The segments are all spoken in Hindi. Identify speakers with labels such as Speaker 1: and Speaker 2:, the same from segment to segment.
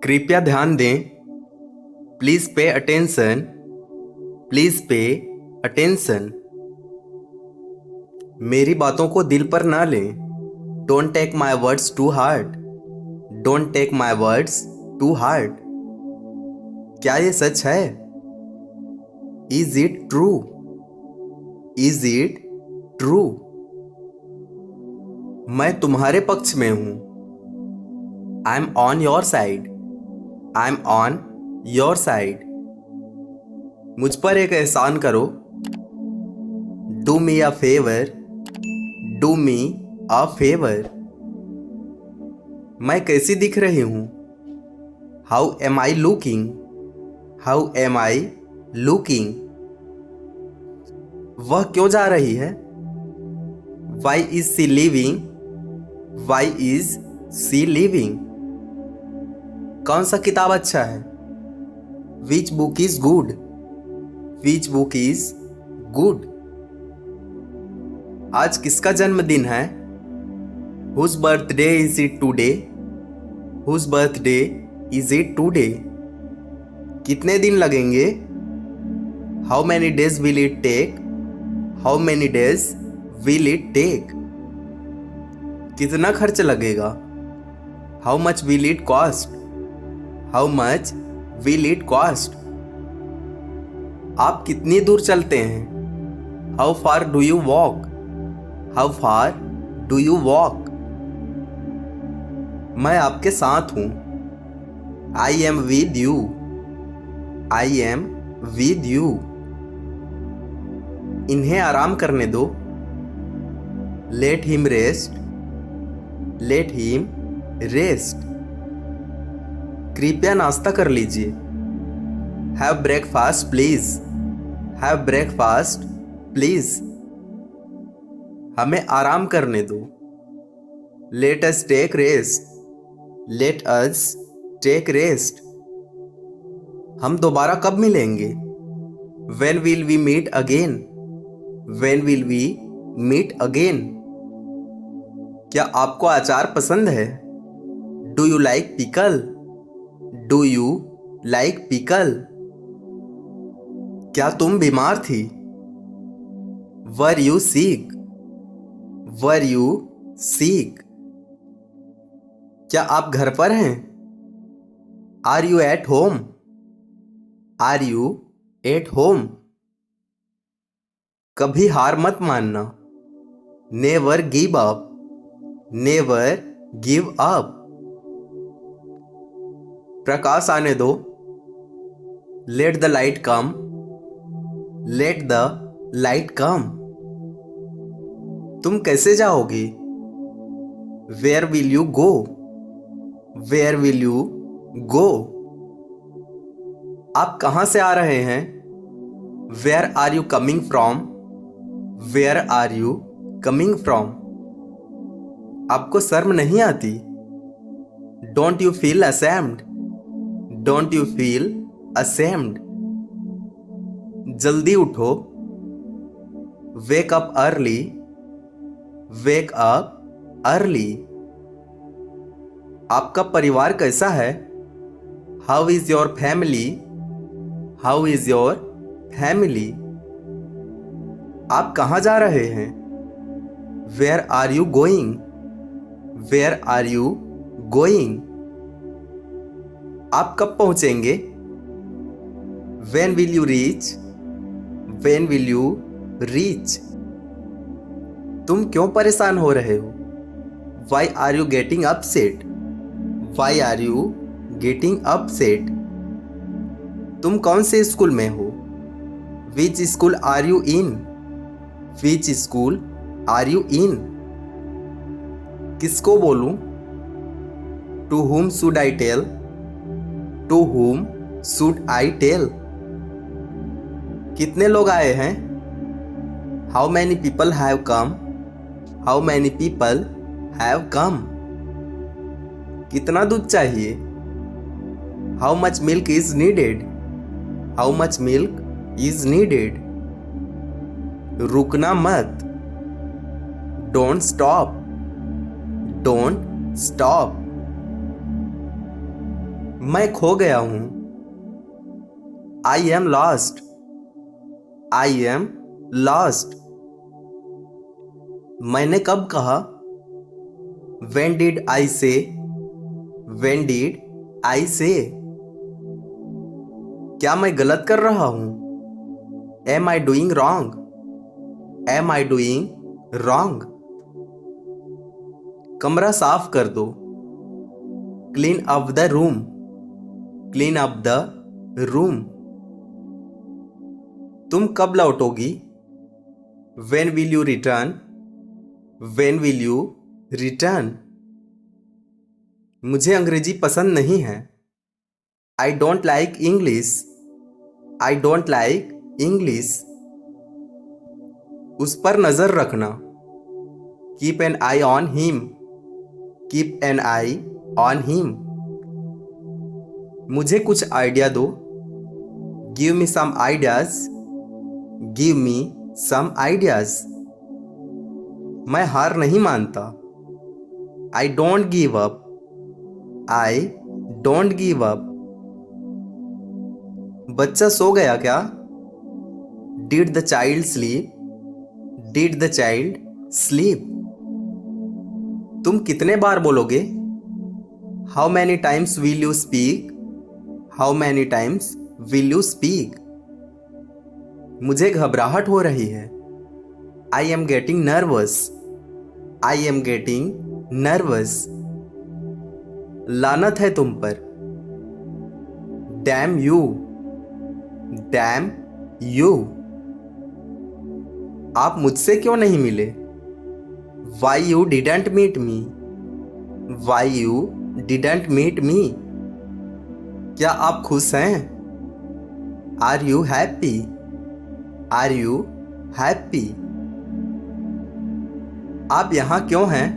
Speaker 1: कृपया ध्यान दें। Please pay attention. Please pay attention. मेरी बातों को दिल पर ना लें। Don't take my words to heart. Don't take my words to heart. क्या ये सच है? Is it true? Is it true? मैं तुम्हारे पक्ष में हूं। I am on your side. I am on your side. मुझ पर एक एहसान करो। Do me a favour. Do me a favour. मैं कैसी दिख रही हूं? How am I looking? How am I looking? वह क्यों जा रही है? Why is she living? Why is she living? कौन सा किताब अच्छा है? Which book is good? Which book is good? आज किसका जन्मदिन है? Whose birthday is it today? Whose birthday is it today? कितने दिन लगेंगे? How many days will it take? How many days will it take? कितना खर्च लगेगा? How much will it cost? How much will it cost? आप कितनी दूर चलते हैं? How far do you walk? How far do you walk? मैं आपके साथ हूं। I am with you. I am with you. इन्हें आराम करने दो। Let him rest. Let him rest. कृपया नाश्ता कर लीजिए। Have breakfast please. Have breakfast please. हमें आराम करने दो। Let us take rest. Let us take rest. हम दोबारा कब मिलेंगे? When will we meet again? When will we meet again? क्या आपको अचार पसंद है? Do you like pickle? Do you like pickle? क्या तुम बीमार थी? Were you sick? Were you sick? क्या आप घर पर हैं? Are you at home? Are you at home? कभी हार मत मानना। Never give up. Never give up. प्रकाश आने दो। Let the light come. Let the light come. तुम कैसे जाओगी? Where will you go? Where will you go? आप कहां से आ रहे हैं? Where are you coming from? Where are you coming from? आपको शर्म नहीं आती? Don't you feel ashamed? Don't you feel ashamed? जल्दी उठो। Wake up early. Wake up early. आपका परिवार कैसा है? How is your family? How is your family? आप कहाँ जा रहे हैं? Where are you going? Where are you going? आप कब पहुंचेंगे? When will you reach? When will you reach? तुम क्यों परेशान हो रहे हो? Why are you getting upset? Why are you getting upset? तुम कौन से स्कूल में हो? Which school are you in? Which school are you in? किसको बोलूं? To whom should I tell? To whom should I tell? कितने लोग आए हैं? How many people have come? How many people have come? कितना दूध चाहिए? How much milk is needed? How much milk is needed? रुकना मत। Don't stop. Don't stop. मैं खो गया हूं। I am lost. I am lost. मैंने कब कहा? When did I say? When did I say? क्या मैं गलत कर रहा हूं? Am I doing wrong? Am I doing wrong? कमरा साफ कर दो। Clean up the room. Clean up the room. तुम कब लौटोगी? When will you return? When will you return? मुझे अंग्रेजी पसंद नहीं है। I don't like English. I don't like English. उस पर नजर रखना। Keep an eye on him. Keep an eye on him. मुझे कुछ आइडिया दो। Give me some ideas. Give me some ideas. मैं हार नहीं मानता। I don't give up. I don't give up. बच्चा सो गया क्या? Did the child sleep? Did the child sleep? तुम कितने बार बोलोगे? How many times will you speak? How many times will you speak? मुझे घबराहट हो रही है। I am getting nervous. I am getting nervous. लानत है तुम पर। Damn you. Damn you. आप मुझसे क्यों नहीं मिले? Why you didn't meet me? Why you didn't meet me? क्या आप खुश हैं? Are you happy? Are you happy? आप यहाँ क्यों हैं?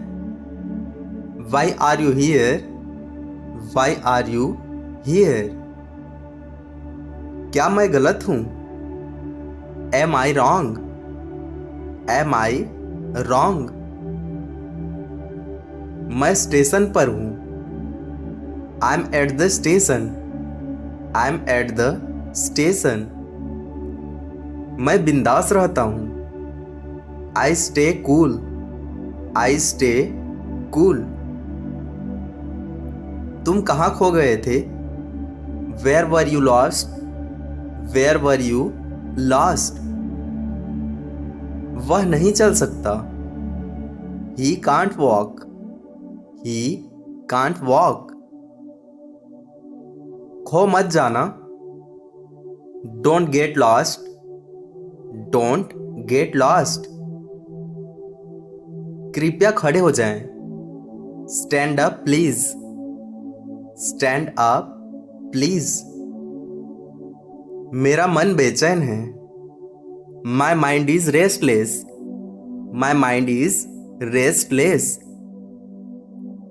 Speaker 1: Why are you here? Why are you here? क्या मैं गलत हूँ? Am I wrong? Am I wrong? मैं स्टेशन पर हूँ। I'm at the station. I'm at the station. मैं बिंदास रहता हूँ। I stay cool. I stay cool. तुम कहाँ खो गए थे? Where were you lost? Where were you lost? वह नहीं चल सकता। He can't walk. He can't walk. खो मत जाना। Don't get lost. Don't get lost. कृपया खड़े हो जाएं। Stand up please. Stand up please. मेरा मन बेचैन है। My mind is restless. My mind is restless.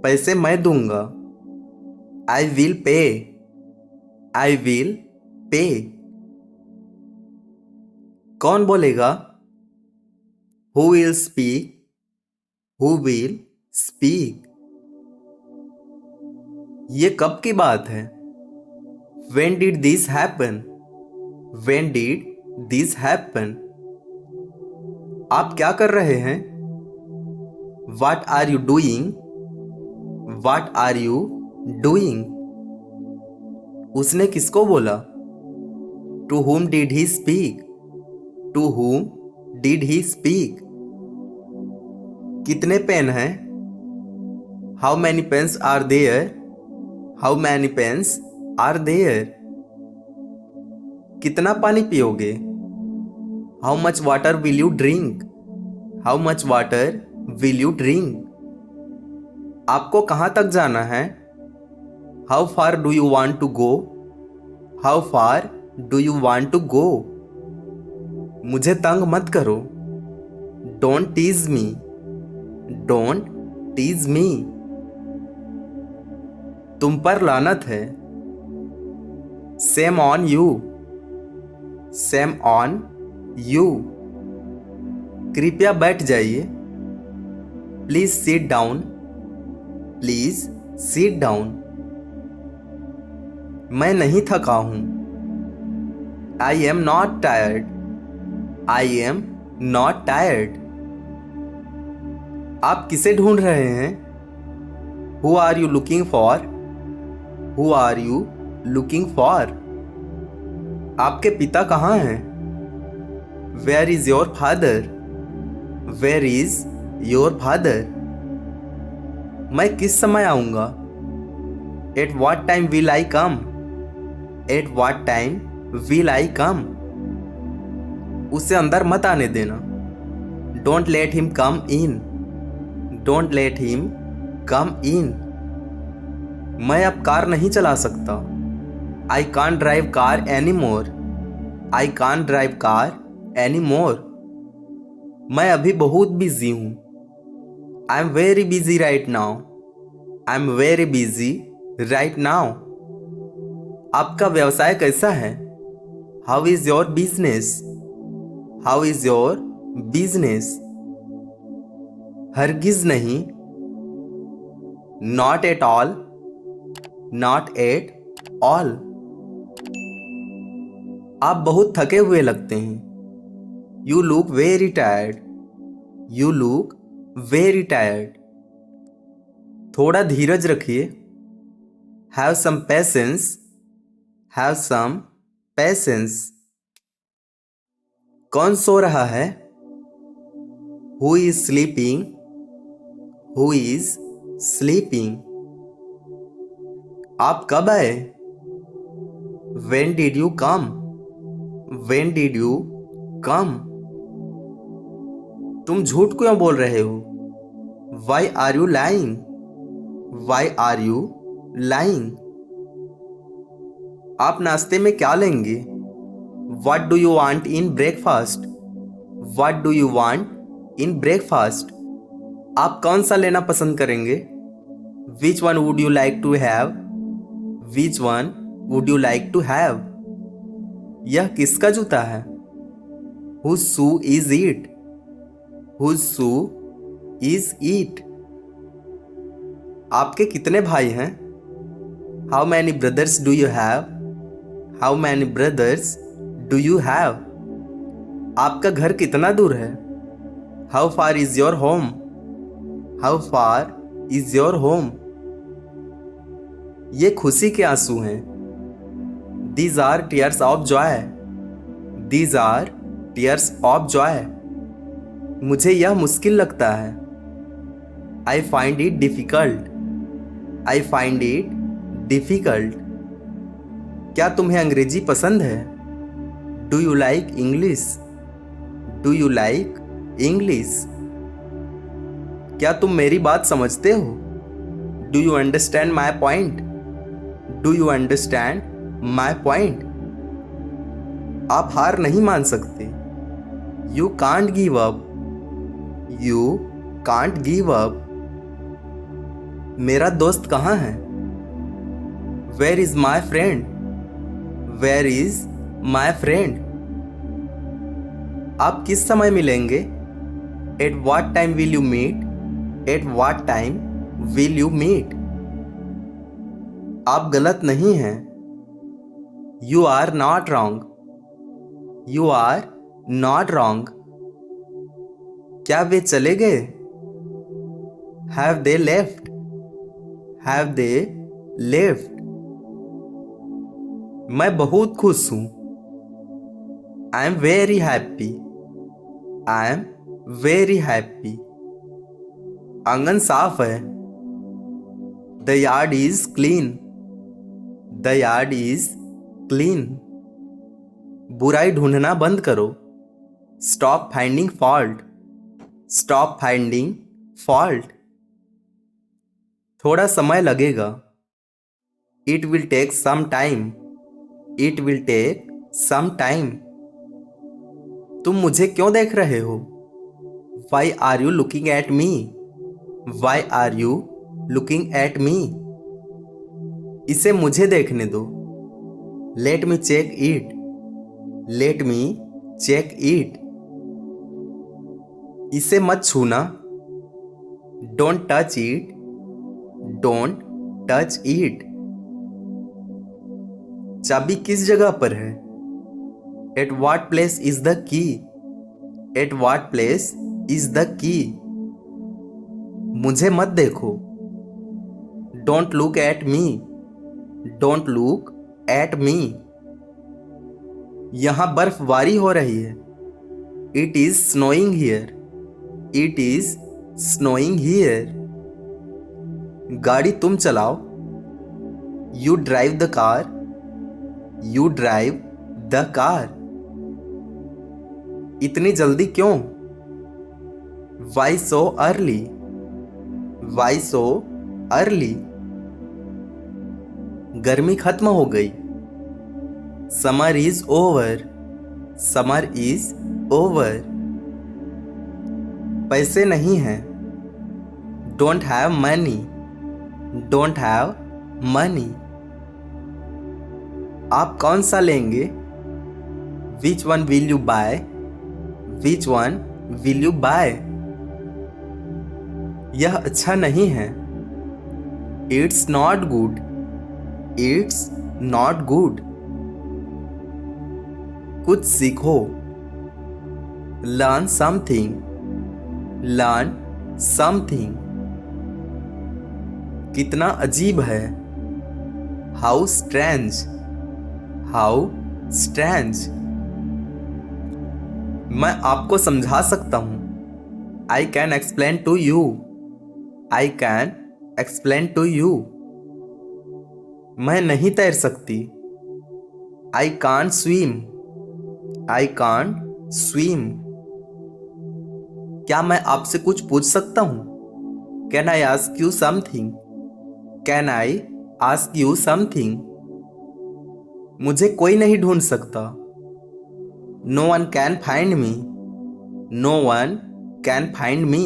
Speaker 1: पैसे मैं दूंगा। I will pay. I will pay. कौन बोलेगा? Who will speak? Who will speak? ये कब की बात है? When did this happen? When did this happen? आप क्या कर रहे हैं? What are you doing? What are you doing? उसने किसको बोला? To whom did he speak? To whom did he speak? कितने पेन हैं? How many pens are there? How many pens are there? कितना पानी पियोगे? How much water will you drink? How much water will you drink? आपको कहाँ तक जाना है? How far do you want to go? How far do you want to go? मुझे तंग मत करो। Don't tease me. Don't tease me. तुम पर लानत है। Shame on you. Shame on you. कृपया बैठ जाइए। Please sit down. Please sit down. मैं नहीं थका हूं। I am not tired. I am not tired. आप किसे ढूंढ रहे हैं? Who are you looking for? Who are you looking for? आपके पिता कहाँ हैं? Where is your father? Where is your father? मैं किस समय आऊंगा? At what time will I come? At what time will I come? उसे अंदर मत आने देना। Don't let him come in. Don't let him come इन। मैं अब कार नहीं चला सकता। I can't drive car any more. I can't drive car any more. मैं अभी बहुत बिजी हूं। I am very busy right now. I am very busy right now. आपका व्यवसाय कैसा है? How is your business? How is your business? हरगिज नहीं। Not at all. Not at all. आप बहुत थके हुए लगते हैं। You look very tired. You look very tired. थोड़ा धीरज रखिए। Have some patience. Have some patience. कौन सो रहा है? Who is sleeping? Who is sleeping? आप कब आए? When did you come? When did you come? तुम झूठ क्यों बोल रहे हो? Why are you lying? Why are you lying? आप नाश्ते में क्या लेंगे? What do you want in breakfast? What do you want in breakfast? आप कौन सा लेना पसंद करेंगे? Which one would you like to have? Which one would you like to have? यह किसका जूता है? Whose shoe is it? Whose shoe is it? आपके कितने भाई हैं? How many brothers do you have? How many brothers do you have? आपका घर कितना दूर है? How far is your home? How far is your home? ये खुशी के आंसू हैं। These are tears of joy. These are tears of joy. मुझे यह मुश्किल लगता है। I find it difficult. I find it difficult. क्या तुम्हें अंग्रेजी पसंद है? Do you like English? Do you like English? क्या तुम मेरी बात समझते हो? Do you understand my point? Do you understand my point? आप हार नहीं मान सकते। You can't give up. You can't give up. मेरा दोस्त कहाँ है? Where is my friend? Where is my friend? आप किस समय मिलेंगे? Eight what time will you meet? At what time will you meet? आप गलत नहीं हैं। You are not wrong. You are not wrong. क्या वे चले गए? Have they left? Have they left? मैं बहुत खुश हूं। I am very happy. I am very happy. आंगन साफ है। The yard is clean. The yard is clean. बुराई ढूंढना बंद करो। Stop finding fault. Stop finding fault. थोड़ा समय लगेगा। It will take some time. It will take some time. तुम मुझे क्यों देख रहे हो? Why are you looking at me? Why are you looking at me? इसे मुझे देखने दो। Let me check it. Let me check it. इसे मत छूना। Don't touch it. Don't touch it. चाबी किस जगह पर है? At what place is the key? At what place is the key? मुझे मत देखो। Don't look at me. Don't look at me. यहां बर्फबारी हो रही है। It is snowing here. It is snowing here. गाड़ी तुम चलाओ। You drive the car. You drive the car. इतनी जल्दी क्यों? Why so early? Why so early? गर्मी खत्म हो गई। Summer is over. Summer is over. पैसे नहीं हैं। Don't have money. Don't have money. आप कौन सा लेंगे? Which one will you buy? Which one will you buy? यह अच्छा नहीं है। It's not good. It's not good. कुछ सीखो। Learn something. Learn something. कितना अजीब है। How strange. How strange. मैं आपको समझा सकता हूं। I can explain to you. I can explain to you. मैं नहीं तैर सकती। I can't swim. I can't swim. क्या मैं आपसे कुछ पूछ सकता हूं? Can I ask you something? Can I ask you something? मुझे कोई नहीं ढूंढ सकता। No one can find me. No one can find me.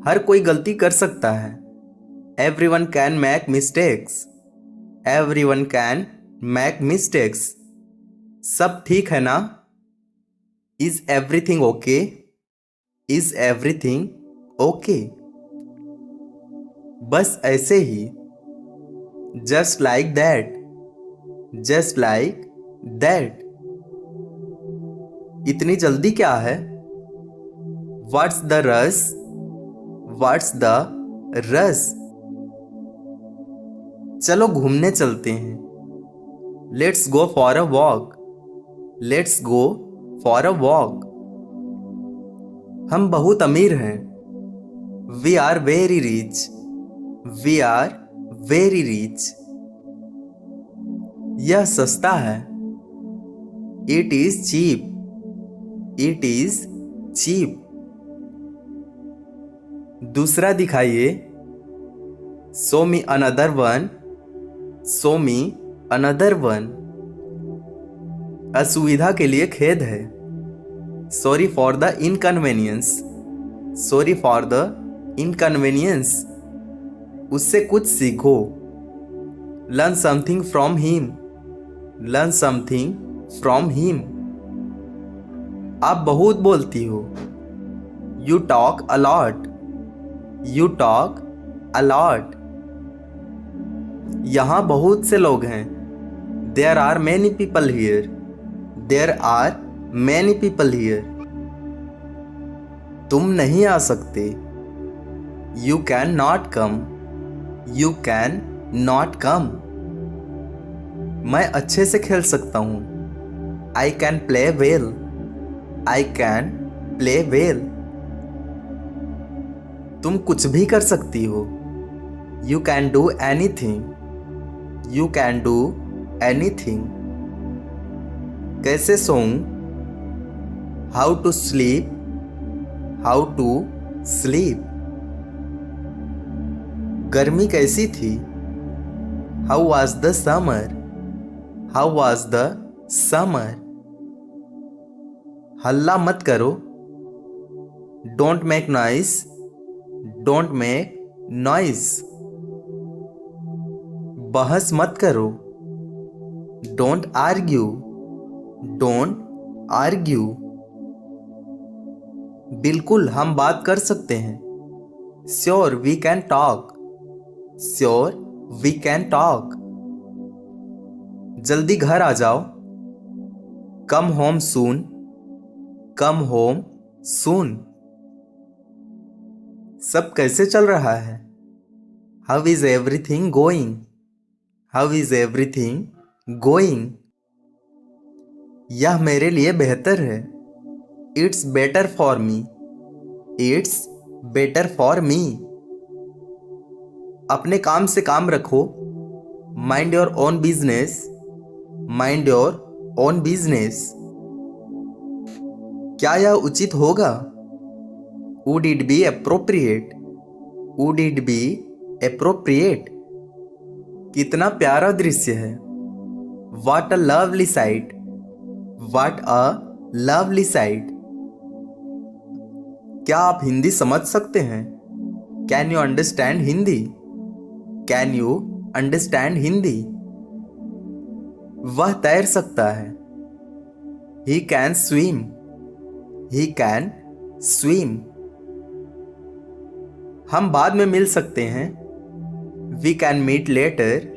Speaker 1: हर कोई गलती कर सकता है। Everyone can make mistakes. Everyone can make mistakes. सब ठीक है ना? Is everything okay? Is everything okay? बस ऐसे ही। Just like that. Just like that. इतनी जल्दी क्या है? What's the rush? What's the rush? चलो घूमने चलते हैं। Let's go for a walk. Let's go for a walk. हम बहुत अमीर हैं। We are very rich. We are very rich. यह सस्ता है। It is cheap. It is cheap. दूसरा दिखाइए। Show me another one. Show me another one. असुविधा के लिए खेद है। Sorry for the inconvenience. Sorry for the inconvenience. उससे कुछ सीखो। Learn something from him. Learn something from him. आप बहुत बोलती हो। You talk a lot. You talk a lot. यहां बहुत से लोग हैं। There are many people here. There are many people here. तुम नहीं आ सकते। You can not come. You can not come. मैं अच्छे से खेल सकता हूं। I can play well. I can play well. तुम कुछ भी कर सकती हो। You can do anything. You can do anything. कैसे सोऊं? How to sleep. How to sleep. गर्मी कैसी थी? How was the summer. How was the summer. हल्ला मत करो। Don't make noise. Don't make noise. बहस मत करो। Don't argue. Don't argue. बिल्कुल हम बात कर सकते हैं। Sure we can talk. Sure we can talk. जल्दी घर आ जाओ। Come home soon, come home soon. सब कैसे चल रहा है? How is everything going? How is everything going? यह मेरे लिए बेहतर है। It's better for me. It's better for me. अपने काम से काम रखो। Mind your own business. Mind your own business. क्या यह उचित होगा? Would it be appropriate? Would it be appropriate? कितना प्यारा दृश्य है। What a lovely sight. What a lovely sight. क्या आप हिंदी समझ सकते हैं? Can you understand Hindi? Can you understand Hindi? वह तैर सकता है। He can swim. He can swim. हम बाद में मिल सकते हैं। We can meet later.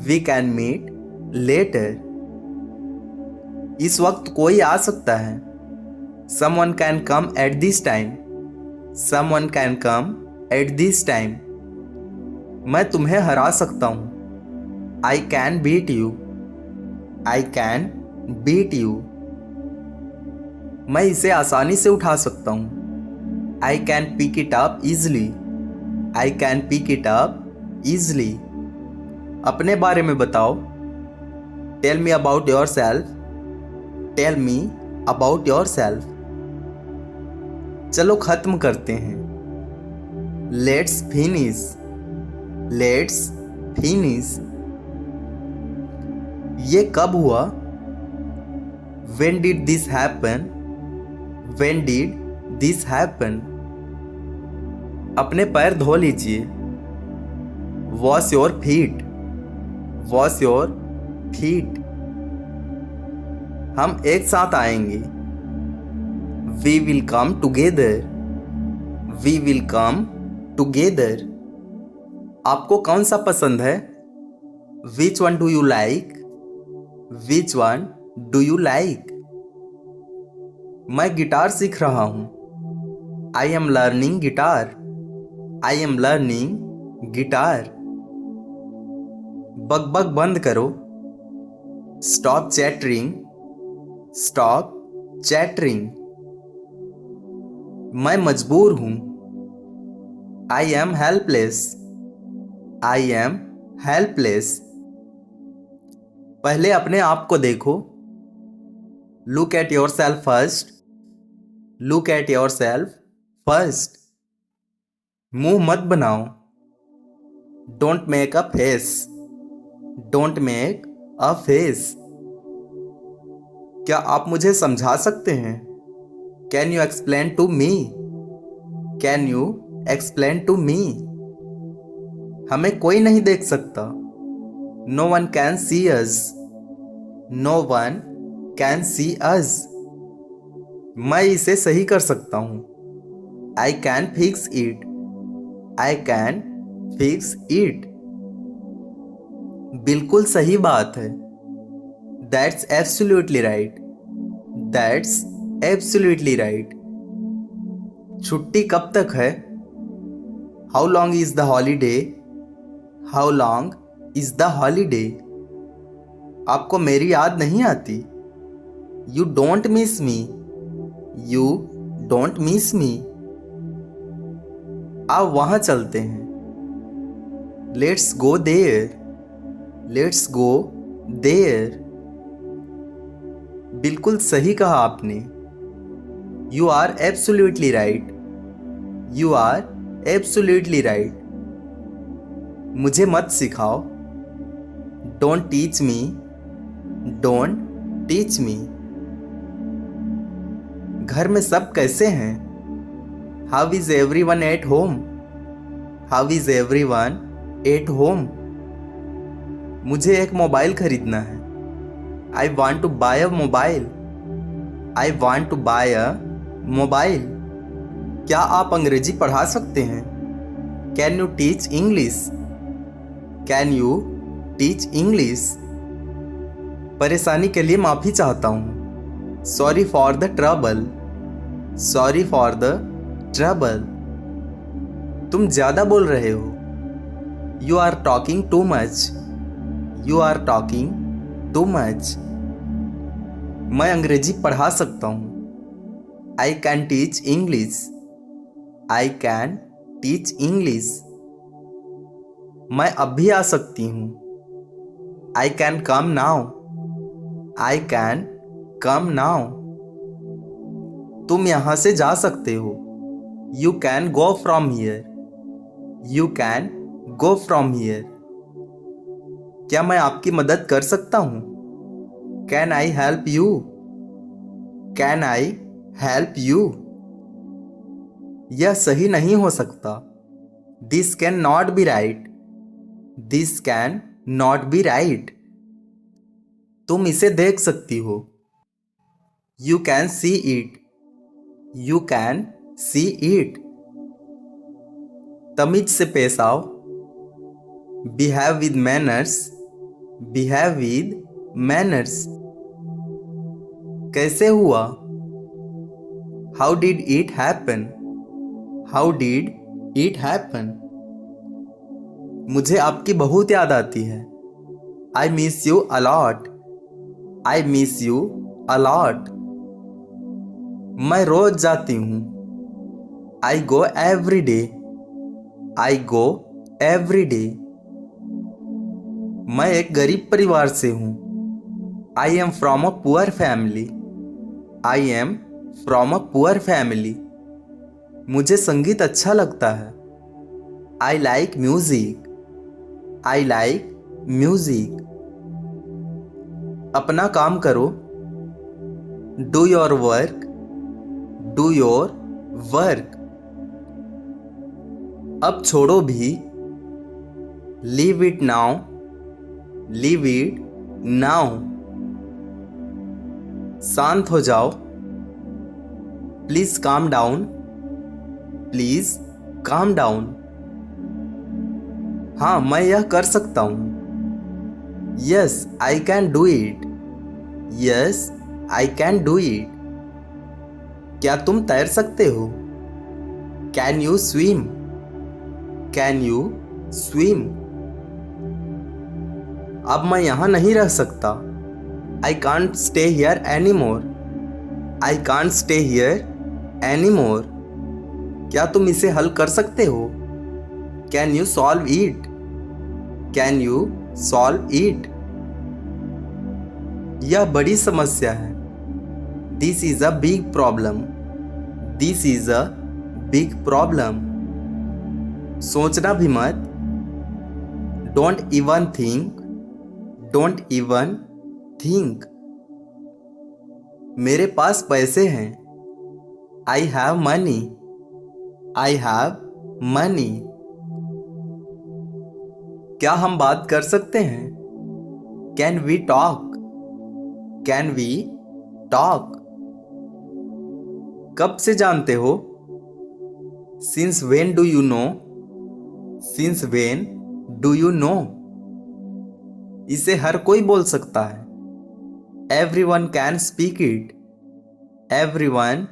Speaker 1: We can meet later. इस वक्त कोई आ सकता है। Someone can come at this time. Someone can come at this time. मैं तुम्हें हरा सकता हूँ। I can beat you. I can beat you. मैं इसे आसानी से उठा सकता हूँ। I can pick it up easily. I can pick it up easily. अपने बारे में बताओ। Tell me about yourself. Tell me about yourself. चलो खत्म करते हैं। Let's finish. Let's finish. ये कब हुआ? When did this happen? When did this happen? अपने पैर धो लीजिए। Wash your feet. Wash your feet. हम एक साथ आएंगे। We will come together. We will come together. आपको कौन सा पसंद है? Which one do you like? Which one do you like? मैं गिटार सीख रहा हूँ। I am learning guitar. I am learning guitar. बकबक बंद करो। Stop chattering. Stop chattering. मैं मजबूर हूँ। I am helpless. I am helpless. पहले अपने आप को देखो। Look at yourself first. Look at yourself first. मुंह मत बनाओ। Don't make a face. Don't make a face. क्या आप मुझे समझा सकते हैं? Can you explain to me? Can you explain to me? हमें कोई नहीं देख सकता। No one can see us. No one can see us. मैं इसे सही कर सकता हूँ। I can fix it. I can fix it. बिल्कुल सही बात है। That's absolutely right. That's absolutely right. छुट्टी कब तक है? How long is the holiday? How long is the holiday? आपको मेरी याद नहीं आती? You don't miss me. You don't miss me. आप वहाँ चलते हैं। Let's go there. Let's go there. बिल्कुल सही कहा आपने। You are absolutely right. You are absolutely right. मुझे मत सिखाओ। Don't teach me. Don't teach me. घर में सब कैसे हैं? How is everyone at home? How is everyone at home? मुझे एक मोबाइल खरीदना है। I want to buy a mobile. I want to buy a mobile. क्या आप अंग्रेजी पढ़ा सकते हैं? Can you teach English? Can you teach English? परेशानी के लिए माफ़ी चाहता हूँ। Sorry for the trouble. Sorry for the trouble. तुम ज़्यादा बोल रहे हो। You are talking too much. You are talking too much. मैं अंग्रेजी पढ़ा सकता हूँ। I can teach English. I can teach English. मैं अब भी आ सकती हूँ। I can come now. I can come now. तुम यहाँ से जा सकते हो। You can go from here. You can go from here. क्या मैं आपकी मदद कर सकता हूँ? Can I help you? Can I help you? यह सही नहीं हो सकता। This can not be right. This can not be right. तुम इसे देख सकती हो। You can see it. You can see it. तमीज से पेश आओ। Behave with manners. Behave with manners. कैसे हुआ? How did it happen? How did it happen? मुझे आपकी बहुत याद आती है। I miss you a lot. I miss you a lot. मैं रोज जाती हूँ। आई गो एवरी डे। आई गो एवरी डे। मैं एक गरीब परिवार से हूँ। I am from a poor family. I am from a poor family. मुझे संगीत अच्छा लगता है। I like music. I like music. अपना काम करो। Do your work. Do your work. अब छोड़ो भी। Leave it now. Leave it now. शांत हो जाओ। Please calm down. Please calm down. हाँ, मैं यह कर सकता हूँ। Yes I can do it. Yes I can do it. क्या तुम तैर सकते हो? Can you swim? Can you swim? अब मैं यहां नहीं रह सकता। I can't stay here any more. I can't stay here any more. क्या तुम इसे हल कर सकते हो? Can you solve it? Can you solve it? यह बड़ी समस्या है। This is a big problem. This is a big problem. सोचना भी मत। Don't even think. Don't even think. मेरे पास पैसे हैं। I have money. I have money. क्या हम बात कर सकते हैं? Can we talk? Can we talk? कब से जानते हो? Since when do you know? Since when do you know? इसे हर कोई बोल सकता है। Everyone can speak it. Everyone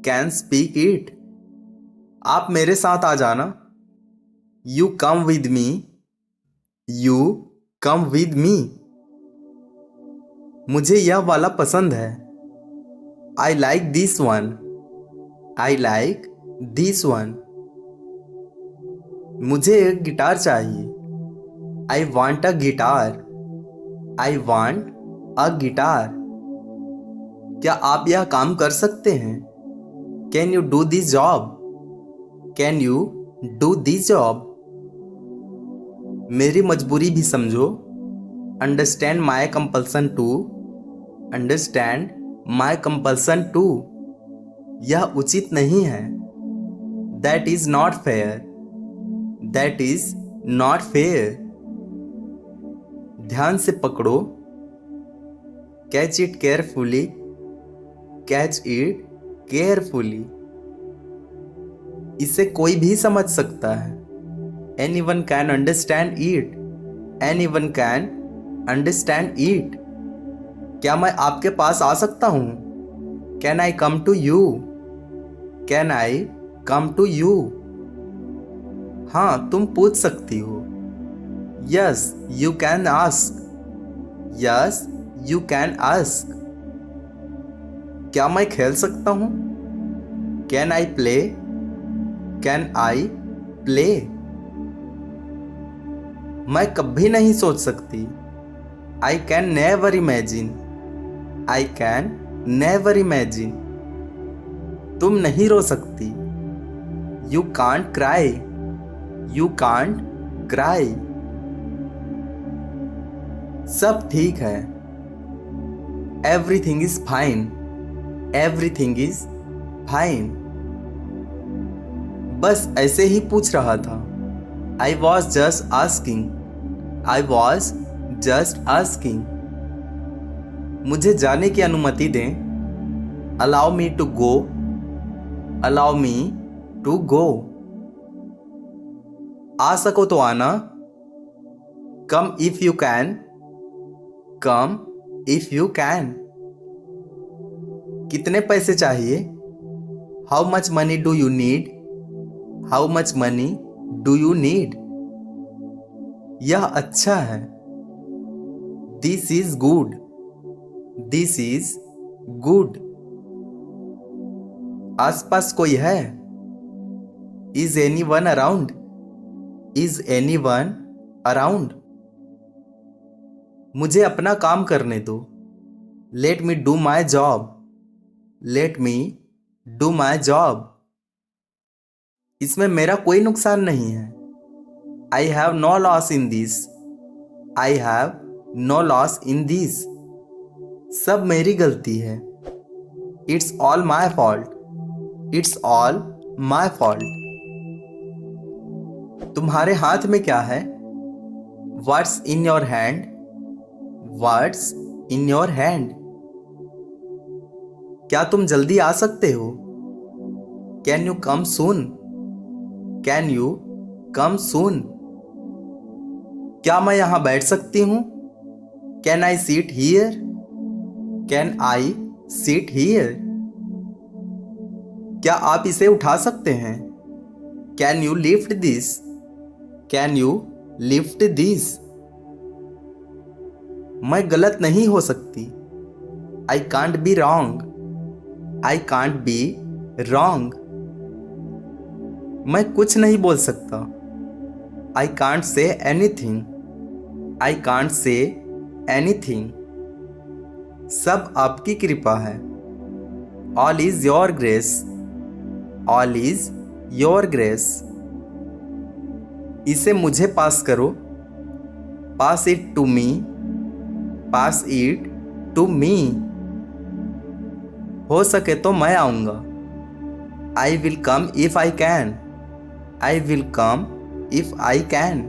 Speaker 1: can speak it. आप मेरे साथ आ जाना। You come with me. You come with me. मुझे यह वाला पसंद है। I like this one. I like this one. मुझे एक गिटार चाहिए। I want a guitar. I want a guitar. क्या आप यह काम कर सकते हैं? Can you do this job? Can you do this job? मेरी मजबूरी भी समझो। Understand my compulsion too. Understand my compulsion too. यह उचित नहीं है। That is not fair. That is not fair. ध्यान से पकड़ो। Catch it carefully. Catch it carefully. इसे कोई भी समझ सकता है। Anyone can understand it. Anyone can understand it. क्या मैं आपके पास आ सकता हूँ? Can I come to you? Can I come to you? हाँ, तुम पूछ सकती हो। Yes you can ask. Yes you can ask. क्या मैं खेल सकता हूँ? Can I play? Can I play? मैं कभी नहीं सोच सकती। आई can never imagine. I can never imagine. तुम नहीं रो सकती। You can't cry. You can't cry. सब ठीक है। Everything is fine. Everything is fine. बस ऐसे ही पूछ रहा था। I was just asking. I was just asking. मुझे जाने की अनुमति दें। Allow me to go. Allow me to go. आ सको तो आना। Come if you can. Come if you can. कितने पैसे चाहिए? How much money do you need? How much money do you need? यह अच्छा है। This is good. This is good. आसपास कोई है? Is anyone around? Is anyone around? मुझे अपना काम करने दो। Let me do my job. Let me do my job. इसमें मेरा कोई नुकसान नहीं है। I have no loss in this. I have no loss in this. सब मेरी गलती है। It's all my fault. It's all my fault. तुम्हारे हाथ में क्या है? What's in your hand? What's in your hand? क्या तुम जल्दी आ सकते हो? Can you come soon? Can you come soon? क्या मैं यहां बैठ सकती हूं? Can I sit here? Can I sit here? क्या आप इसे उठा सकते हैं? Can you lift this? Can you lift this? मैं गलत नहीं हो सकती। I can't be wrong. I can't be wrong. मैं कुछ नहीं बोल सकता। I can't say anything. I can't say anything. सब आपकी कृपा है। All is your grace. All is your grace. इसे मुझे पास करो। Pass it to me. Pass it to me. हो सके तो मैं आऊंगा। I will come if I can. I will come if I can.